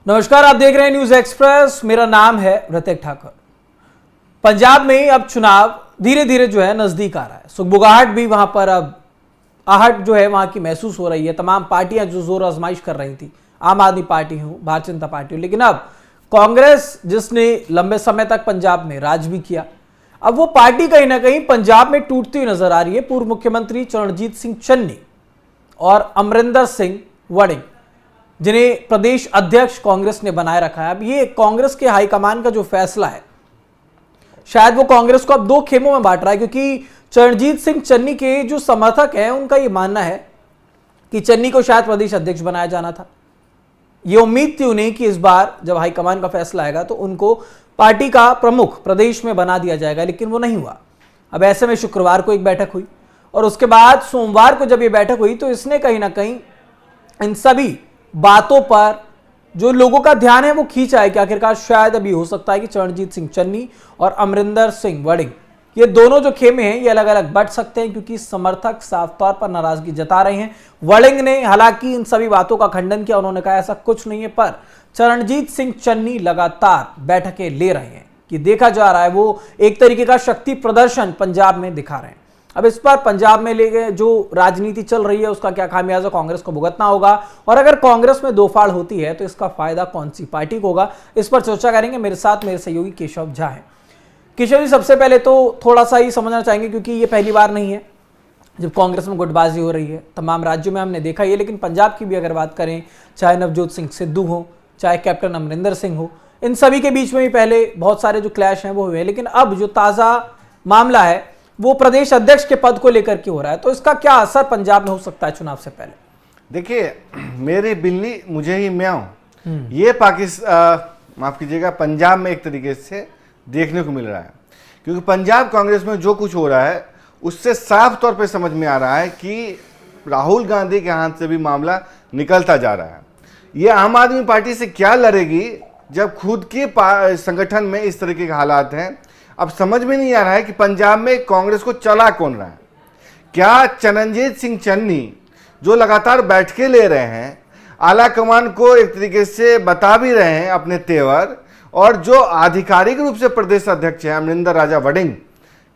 नमस्कार, आप देख रहे हैं न्यूज एक्सप्रेस। मेरा नाम है ऋतिक ठाकुर। पंजाब में अब चुनाव धीरे धीरे जो है नजदीक आ रहा है। सुगबुगाहट भी वहां पर अब आहट जो है वहां की महसूस हो रही है। तमाम पार्टियां जो जोर आजमाइश कर रही थी, आम आदमी पार्टी हो, भारतीय जनता पार्टी हो, लेकिन अब कांग्रेस जिसने लंबे समय तक पंजाब में राज भी किया, अब वो पार्टी कहीं ना कहीं पंजाब में टूटती हुई नजर आ रही है। पूर्व मुख्यमंत्री चरणजीत सिंह चन्नी और अमरिंदर सिंह वड़िंग, जिन्हें प्रदेश अध्यक्ष कांग्रेस ने बनाए रखा है। अब ये कांग्रेस के हाईकमान का जो फैसला है, शायद वो कांग्रेस को अब दो खेमों में बांट रहा है, क्योंकि चरणजीत सिंह चन्नी के जो समर्थक हैं उनका ये मानना है कि चन्नी को शायद प्रदेश अध्यक्ष बनाया जाना था। ये उम्मीद थी उन्हें कि इस बार जब हाईकमान का फैसला आएगा तो उनको पार्टी का प्रमुख प्रदेश में बना दिया जाएगा, लेकिन वो नहीं हुआ। अब ऐसे में शुक्रवार को एक बैठक हुई और उसके बाद सोमवार को जब ये बैठक हुई तो इसने कहीं ना कहीं इन सभी बातों पर जो लोगों का ध्यान है वो खींचा है कि आखिरकार शायद अभी हो सकता है कि चरणजीत सिंह चन्नी और अमरिंदर सिंह वड़िंग, ये दोनों जो खेमे हैं ये अलग अलग बट सकते हैं, क्योंकि समर्थक साफ तौर पर नाराजगी जता रहे हैं। वड़िंग ने हालांकि इन सभी बातों का खंडन किया, उन्होंने कहा ऐसा कुछ नहीं है, पर चरणजीत सिंह चन्नी लगातार बैठकें ले रहे हैं कि देखा जा रहा है वो एक तरीके का शक्ति प्रदर्शन पंजाब में दिखा रहे हैं। अब इस पर पंजाब में लेके जो राजनीति चल रही है उसका क्या खामियाजा कांग्रेस को भुगतना होगा, और अगर कांग्रेस में दो फाड़ होती है तो इसका फायदा कौन सी पार्टी को होगा, इस पर चर्चा करेंगे। मेरे साथ मेरे सहयोगी केशव झा है। केशव जी, सबसे पहले तो थोड़ा सा ही समझना चाहेंगे, क्योंकि ये पहली बार नहीं है जब कांग्रेस में गुटबाजी हो रही है। तमाम राज्यों में हमने देखा ये, लेकिन पंजाब की भी अगर बात करें, चाहे नवजोत सिंह सिद्धू हो, चाहे कैप्टन अमरिंदर सिंह हो, इन सभी के बीच में भी पहले बहुत सारे जो क्लैश हैं वो हुए हैं, लेकिन अब जो ताज़ा मामला है वो प्रदेश अध्यक्ष के पद को लेकर के हो रहा है। तो इसका क्या असर पंजाब में हो सकता है चुनाव से पहले? देखिए, मेरी बिल्ली मुझे ही म्याऊं, ये माफ कीजिएगा, पंजाब में एक तरीके से देखने को मिल रहा है। क्योंकि पंजाब कांग्रेस में जो कुछ हो रहा है उससे साफ तौर पे समझ में आ रहा है कि राहुल गांधी के हाथ से भी मामला निकलता जा रहा है। ये आम आदमी पार्टी से क्या लड़ेगी जब खुद के संगठन में इस तरीके के हालात हैं। अब समझ में नहीं आ रहा है कि पंजाब में कांग्रेस को चला कौन रहा है। क्या चरणजीत सिंह चन्नी जो लगातार बैठकें ले रहे हैं, आला कमान को एक तरीके से बता भी रहे हैं अपने तेवर, और जो आधिकारिक रूप से प्रदेश अध्यक्ष है अमरिंदर राजा वड़िंग,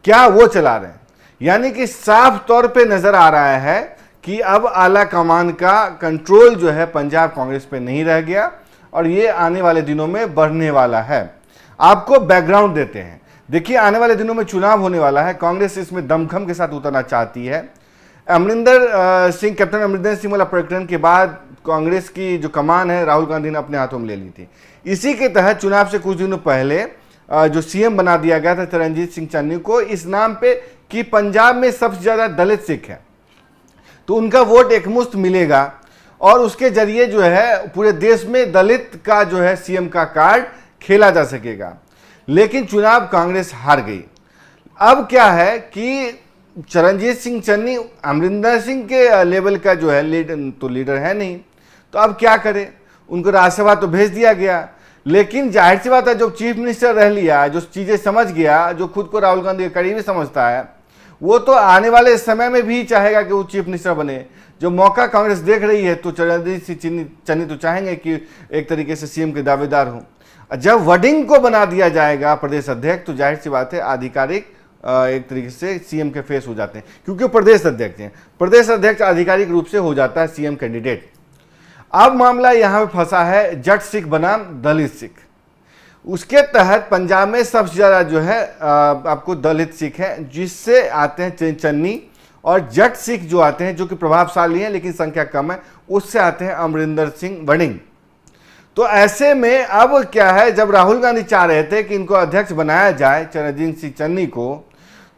क्या वो चला रहे हैं? यानी कि साफ तौर पे नजर आ रहा है कि अब आला कमान का कंट्रोल जो है पंजाब कांग्रेस पे नहीं रह गया, और ये आने वाले दिनों में बढ़ने वाला है। आपको बैकग्राउंड देते हैं। देखिए, आने वाले दिनों में चुनाव होने वाला है, कांग्रेस इसमें दमखम के साथ उतरना चाहती है। कैप्टन अमरिंदर सिंह वाला प्रकरण के बाद कांग्रेस की जो कमान है राहुल गांधी ने अपने हाथों में ले ली थी। इसी के तहत चुनाव से कुछ दिनों पहले जो सीएम बना दिया गया था चरणजीत सिंह चन्नी को, इस नाम पे कि पंजाब में सबसे ज्यादा दलित सिख है, तो उनका वोट एकमुश्त मिलेगा और उसके जरिए जो है पूरे देश में दलित का जो है सीएम का कार्ड खेला जा सकेगा। लेकिन चुनाव कांग्रेस हार गई। अब क्या है कि चरणजीत सिंह चन्नी अमरिंदर सिंह के लेवल का जो है लीडर है नहीं, तो अब क्या करे? उनको राज्यसभा तो भेज दिया गया, लेकिन जाहिर सी बात है जो चीफ मिनिस्टर रह लिया, जो चीजें समझ गया, जो खुद को राहुल गांधी के करीबी समझता है, वो तो आने वाले समय में भी चाहेगा कि वो चीफ मिनिस्टर बने। जो मौका कांग्रेस देख रही है तो चरणजीत सिंह चन्नी तो चाहेंगे कि एक तरीके से सीएम के दावेदार हों। जब वड़िंग को बना दिया जाएगा प्रदेश अध्यक्ष तो जाहिर सी बात है आधिकारिक एक तरीके से सीएम के फेस हो जाते हैं, क्योंकि प्रदेश अध्यक्ष हैं। प्रदेश अध्यक्ष आधिकारिक रूप से हो जाता है सीएम कैंडिडेट। अब मामला यहां पे फंसा है जट सिख बनाम दलित सिख। उसके तहत पंजाब में सबसे ज्यादा जो है आपको दलित सिख है, जिससे आते हैं चन्नी, और जट सिख जो आते हैं जो कि प्रभावशाली हैं लेकिन संख्या कम है, उससे आते हैं अमरिंदर सिंह वड़िंग। तो ऐसे में अब क्या है, जब राहुल गांधी चाह रहे थे कि इनको अध्यक्ष बनाया जाए चरणजीत सिंह चन्नी को,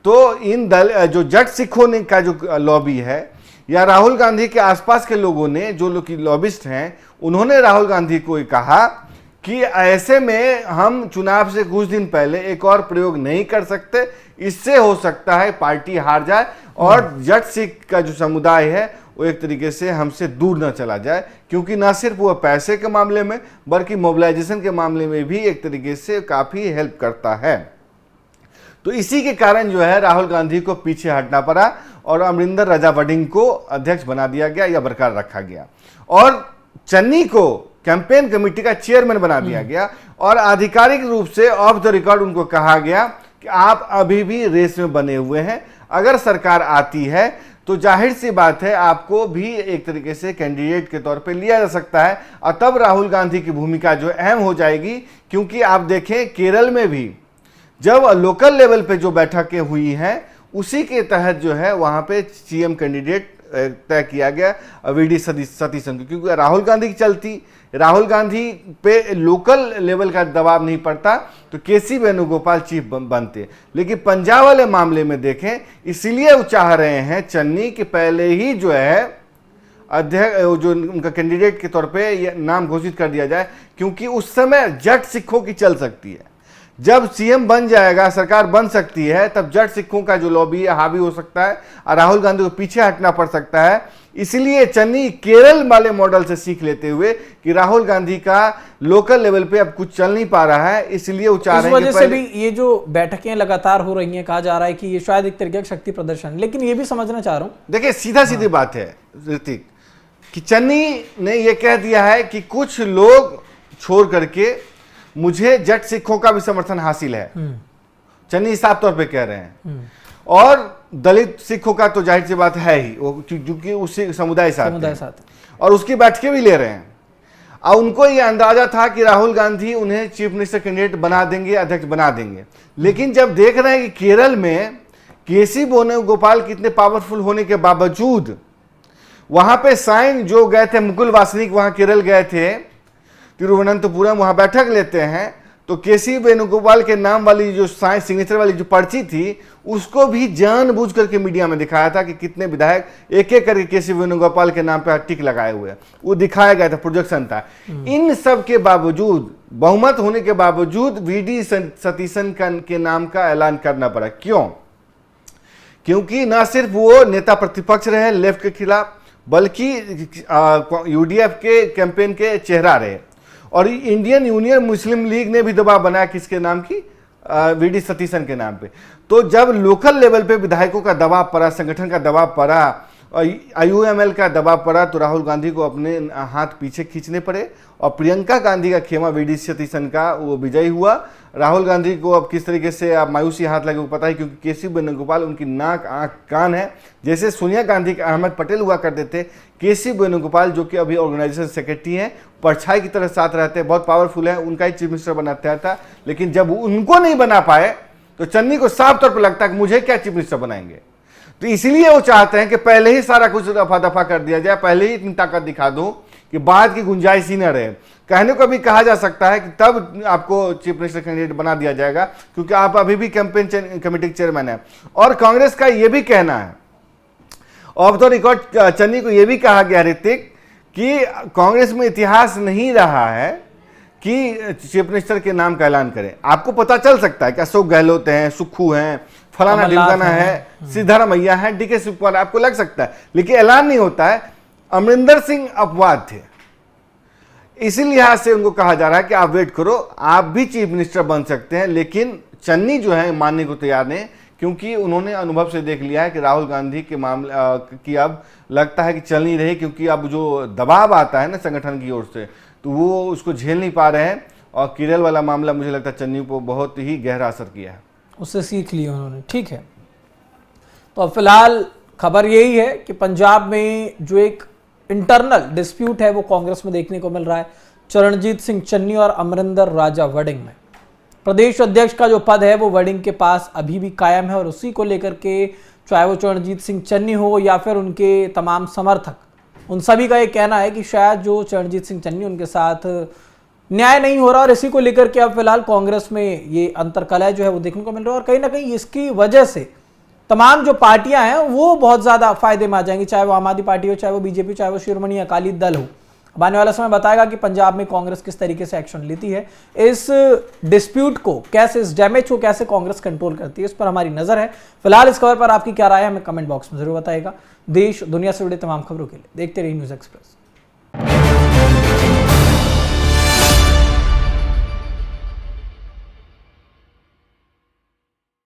तो इन जो जट सिखों ने का जो लॉबी है या राहुल गांधी के आसपास के लोगों ने, जो लोग लॉबिस्ट हैं, उन्होंने राहुल गांधी को कहा कि ऐसे में हम चुनाव से कुछ दिन पहले एक और प्रयोग नहीं कर सकते, इससे हो सकता है पार्टी हार जाए और जट सिख का जो समुदाय है वो एक तरीके से हमसे दूर न चला जाए, क्योंकि ना सिर्फ वो पैसे के मामले में बल्कि मोबिलाइजेशन के मामले में भी एक तरीके से काफी हेल्प करता है। तो इसी के कारण जो है राहुल गांधी को पीछे हटना पड़ा और अमरिंदर राजा वड़िंग को अध्यक्ष बना दिया गया या बरकरार रखा गया। और चन्नी को कैंपेन कमेटी का चेयरमैन बना दिया गया और आधिकारिक रूप से ऑफ द रिकॉर्ड उनको कहा गया कि आप अभी भी रेस में बने हुए हैं, अगर सरकार आती है तो जाहिर सी बात है आपको भी एक तरीके से कैंडिडेट के तौर पे लिया जा सकता है। और तब राहुल गांधी की भूमिका जो अहम हो जाएगी, क्योंकि आप देखें केरल में भी जब लोकल लेवल पे जो बैठकें हुई हैं उसी के तहत जो है वहां पे सीएम कैंडिडेट तय किया गया वीडी सतीशन को, क्योंकि राहुल गांधी की चलती, राहुल गांधी पे लोकल लेवल का दबाव नहीं पड़ता तो केसी वेणुगोपाल चीफ बनते। लेकिन पंजाब वाले मामले में देखें, इसलिए वो चाह रहे हैं चन्नी कि पहले ही जो है अध्यक्ष जो उनका कैंडिडेट के तौर पे ये नाम घोषित कर दिया जाए, क्योंकि उस समय जट सिखों की चल सकती है। जब सीएम बन जाएगा, सरकार बन सकती है, तब जट सिखों का जो लॉबी है हावी हो सकता है और राहुल गांधी को पीछे हटना पड़ सकता है। इसलिए चन्नी केरल वाले मॉडल से सीख लेते हुए कि राहुल गांधी का लोकल लेवल पे अब कुछ चल नहीं पा रहा है, इसलिए वो चाह रहे हैं। इस वजह से भी ये जो बैठकें लगातार हो रही हैं, कहा जा रहा है कि ये शायद एक तरीके का शक्ति प्रदर्शन, लेकिन ये भी समझना चाह रहा हूं, देखिए सीधा सीधी बात है ऋतिक कि चन्नी ने ये कह दिया है कि कुछ लोग छोड़ करके मुझे जट सिखों का भी समर्थन हासिल है। चन्नी साफ तौर पे कह रहे हैं, और दलित सिखों का तो जाहिर सी बात है ही, वो क्योंकि उसी समुदाय साथ और उसकी बैठकें भी ले रहे हैं। और उनको ये अंदाजा था कि राहुल गांधी उन्हें चीफ मिनिस्टर कैंडिडेट बना देंगे, अध्यक्ष बना देंगे। लेकिन जब देख रहे हैं कि केरल में केसी वेणुगोपाल कितने पावरफुल होने के बावजूद वहां पे साइन जो गए थे, मुकुल वासनिक वहां केरल गए थे, तिरुवनंतपुरम, वहां बैठक लेते हैं, तो केसी वेणुगोपाल के नाम वाली जो साइन सिग्नेचर वाली जो पर्ची थी उसको भी जानबूझ करके मीडिया में दिखाया था कि कितने विधायक एक एक करके केसी वेणुगोपाल के नाम पे टिक लगाए हुए, वो दिखाया गया था, प्रोजेक्शन था। इन सब के बावजूद, बहुमत होने के बावजूद वीडी सतीशन के नाम का ऐलान करना पड़ा। क्यों? क्योंकि न सिर्फ वो नेता प्रतिपक्ष रहे लेफ्ट के खिलाफ, बल्कि यूडीएफ के कैंपेन के चेहरा रहे, और इंडियन यूनियन मुस्लिम लीग ने भी दबाव बनाया किसके नाम की, वीडी सतीशन के नाम पे। तो जब लोकल लेवल पे विधायकों का दबाव पड़ा, संगठन का दबाव पड़ा, आईयूएमएल का दबाव पड़ा, तो राहुल गांधी को अपने हाथ पीछे खींचने पड़े और प्रियंका गांधी का खेमा वीडी सतीशन का वो विजयी हुआ। राहुल गांधी को अब किस तरीके से अब मायूसी हाथ लगे वो पता है, क्योंकि केसी वेणुगोपाल उनकी नाक आंख कान है। जैसे सोनिया गांधी के अहमद पटेल हुआ करते थे, केसी वेणुगोपाल जो कि अभी ऑर्गेनाइजेशन सेक्रेटरी हैं, परछाई की तरह साथ रहते हैं, बहुत पावरफुल है, उनका ही चीफ मिनिस्टर बनाता था। लेकिन जब उनको नहीं बना पाए तो चन्नी को साफ तौर पर लगता है कि मुझे क्या चीफ मिनिस्टर बनाएंगे। तो इसीलिए वो चाहते हैं कि पहले ही सारा कुछ रफा दफा कर दिया जाए, पहले ही इतनी ताकत दिखा दो कि बाद की गुंजाइश ही न रहे। कहने को भी कहा जा सकता है कि तब आपको चीफ मिनिस्टर कैंडिडेट बना दिया जाएगा, क्योंकि आप अभी भी कैंपेन कमेटी के चेयरमैन है। और कांग्रेस का यह भी कहना है, ऑफ द रिकॉर्ड चन्नी को यह भी कहा गया ऋतिक कि कांग्रेस में इतिहास नहीं रहा है कि चीफ मिनिस्टर के नाम का ऐलान करें। आपको पता चल सकता है कि अशोक गहलोत हैं, सुक्खू हैं, फलाना ढिमकाना है, सिद्धारमैया है, डीके शिवकुमार, आपको लग सकता है, लेकिन ऐलान नहीं होता है। अमरिंदर सिंह अपवाद थे, इसी लिहाज से उनको कहा जा रहा है कि आप वेट करो, आप भी चीफ मिनिस्टर बन सकते हैं। लेकिन चन्नी जो है मानने को तैयार नहीं, क्योंकि उन्होंने अनुभव से देख लिया है कि राहुल गांधी के मामले की अब लगता है कि चल नहीं रही, क्योंकि अब जो दबाव आता है ना संगठन की ओर से, तो वो उसको झेल नहीं पा रहे हैं। और केरल वाला मामला मुझे लगता है चन्नी को बहुत ही गहरा असर किया है, उससे सीख लिया उन्होंने। ठीक है, तो अब फिलहाल खबर यही है कि पंजाब में जो एक इंटरनल डिस्प्यूट है वो कांग्रेस में देखने को मिल रहा है, चरणजीत सिंह चन्नी और अमरिंदर राजा वड़िंग में। प्रदेश अध्यक्ष का जो पद है वो वड़िंग के पास अभी भी कायम है, और उसी को लेकर के चाहे वो चरणजीत सिंह चन्नी हो या फिर उनके तमाम समर्थक, उन सभी का ये कहना है कि शायद जो चरणजीत सिंह चन्नी उनके साथ न्याय नहीं हो रहा, और इसी को लेकर के अब फिलहाल कांग्रेस में ये अंतर्कलह जो है वो देखने को मिल रहा है। और कहीं ना कहीं इसकी वजह से तमाम जो पार्टियां हैं वो बहुत ज्यादा फायदे में आ जाएंगी, चाहे वो आम आदमी पार्टी हो, चाहे वो बीजेपी, चाहे वो शिरोमणि अकाली दल हो। अब आने वाला समय बताएगा कि पंजाब में कांग्रेस किस तरीके से एक्शन लेती है, इस डिस्प्यूट को कैसे, इस डैमेज को कैसे कांग्रेस कंट्रोल करती है, इस पर हमारी नजर है। फिलहाल इस खबर पर आपकी क्या राय है हमें कमेंट बॉक्स में जरूर बताइएगा। देश दुनिया से जुड़े तमाम खबरों के लिए देखते रहिए न्यूज़ एक्सप्रेस।